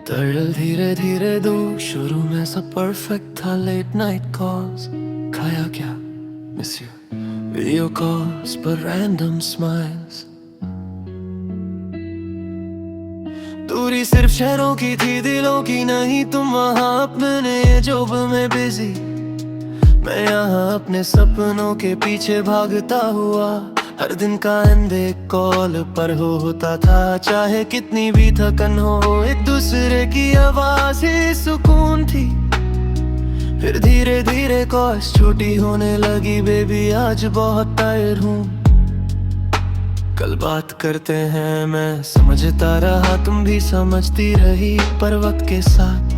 तरल धीरे धीरे दूर, शुरू में सब परफेक्ट था। लेट नाइट कॉल्स, खाया क्या, मिस यू, वीडियो कॉल्स पर रैंडम स्माइल्स। दूरी सिर्फ शहरों की थी, दिलों की नहीं। तुम वहां अपने जॉब में बिजी, मैं यहाँ अपने सपनों के पीछे भागता हुआ। हर दिन का एंड एक कॉल पर होता था। चाहे कितनी भी थकन हो, एक दूसरे की आवाज ही सुकून थी। फिर धीरे धीरे कॉल्स छोटी होने लगी। बेबी आज बहुत टायर्ड हूँ, कल बात करते हैं। मैं समझता रहा, तुम भी समझती रही, पर वक्त के साथ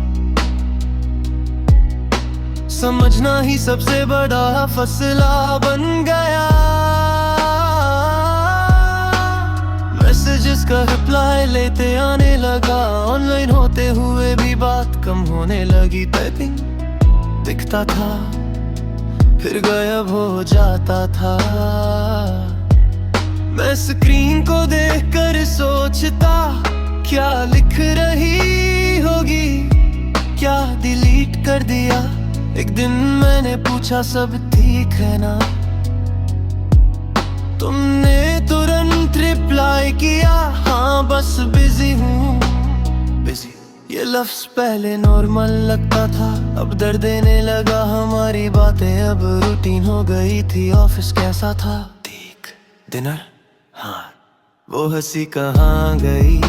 समझना ही सबसे बड़ा फैसला बन गया। मैसेजेस का रिप्लाई लेते आने लगा, ऑनलाइन होते हुए भी बात कम होने लगी। टाइपिंग दिखता था, फिर गायब हो जाता था। मैं स्क्रीन को देखकर सोचता, क्या लिख रही होगी, क्या डिलीट कर दिया। एक दिन मैंने पूछा, सब ठीक है ना। तुमने तुरंत रिप्लाई किया, हाँ बस बिजी हूँ। बिजी ये लफ्ज पहले नॉर्मल लगता था, अब दर्द देने लगा। हमारी बातें अब रूटीन हो गई थी। ऑफिस कैसा था, ठीक, डिनर, हाँ, वो हंसी कहाँ गई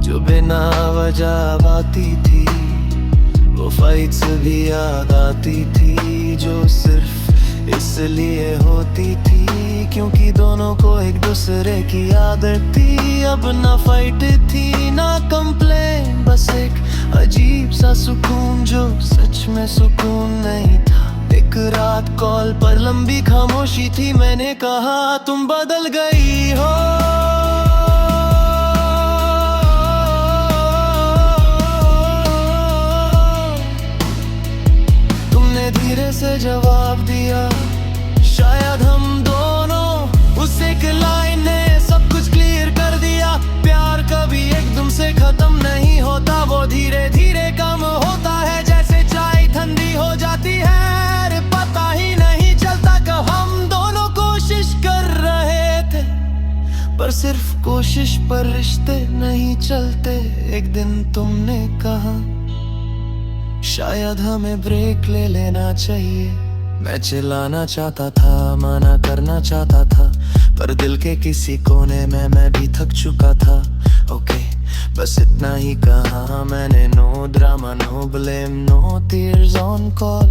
जो बिना वजह आती थी। वो फाइट्स भी याद आती थी, जो सिर्फ इसलिए होती थी क्योंकि दोनों को एक दूसरे की आदत थी। अब ना फाइट थी ना कंप्लेन, बस एक अजीब सा सुकून जो सच में सुकून नहीं था। एक रात कॉल पर लंबी खामोशी थी। मैंने कहा, तुम बदल गई हो। तुमने धीरे से जवाब दिया, शायद हम दोनों उस एक लाइन ने सब कुछ क्लियर कर दिया। प्यार कभी एकदम से खत्म नहीं होता, वो धीरे धीरे कम होता है। जैसे चाय ठंडी हो जाती है, पता ही नहीं चलता कब हम दोनों कोशिश कर रहे थे। पर सिर्फ कोशिश पर रिश्ते नहीं चलते। एक दिन तुमने कहा, शायद हमें ब्रेक ले लेना चाहिए। मैं चिल्लाना चाहता था, मना करना चाहता था, पर दिल के किसी कोने में मैं भी थक चुका था। ओके, बस इतना ही कहा मैंने। No drama, no blame, no tears on call,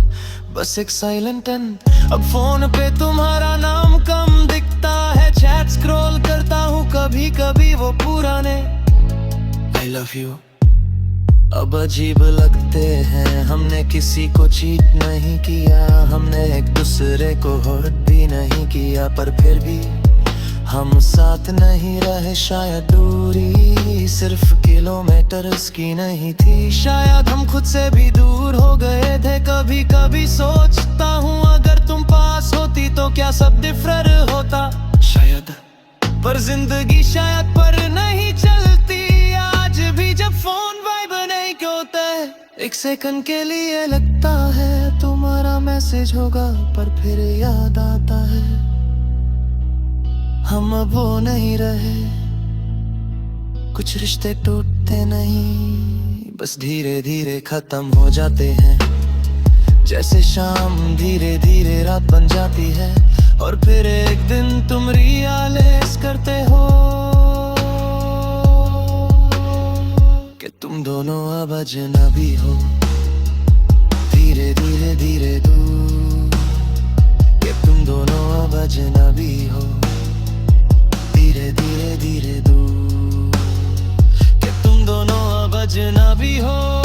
बस एक साइलेंट एंड। अब फोन पे तुम्हारा नाम कम दिखता है। चैट स्क्रॉल करता हूँ कभी कभी, वो पुराने आई लव यू अब अजीब लगते हैं। हमने किसी को चीट नहीं किया, हमने एक दूसरे को हर्ट भी नहीं किया, पर फिर भी हम साथ नहीं रहे। शायद दूरी सिर्फ किलोमीटर्स की नहीं थी, शायद हम खुद से भी दूर हो गए थे। कभी कभी सोचता हूँ, अगर तुम पास होती तो क्या सब डिफरेंट होता। शायद, पर जिंदगी शायद पर नहीं चलती। आज भी जब फोन एक सेकंड के लिए लगता है तुम्हारा मैसेज होगा, पर फिर याद आता है हम अब वो नहीं रहे। कुछ रिश्ते टूटते नहीं, बस धीरे धीरे खत्म हो जाते हैं। जैसे शाम धीरे धीरे रात बन जाती है, और फिर एक दिन तुम रियलाइज करते हो कि तुम दोनों अब अजनबी हो। धीरे धीरे धीरे दूर, कि तुम दोनों अब अजनबी हो। धीरे धीरे धीरे दूर, कि तुम दोनों अब अजनबी हो।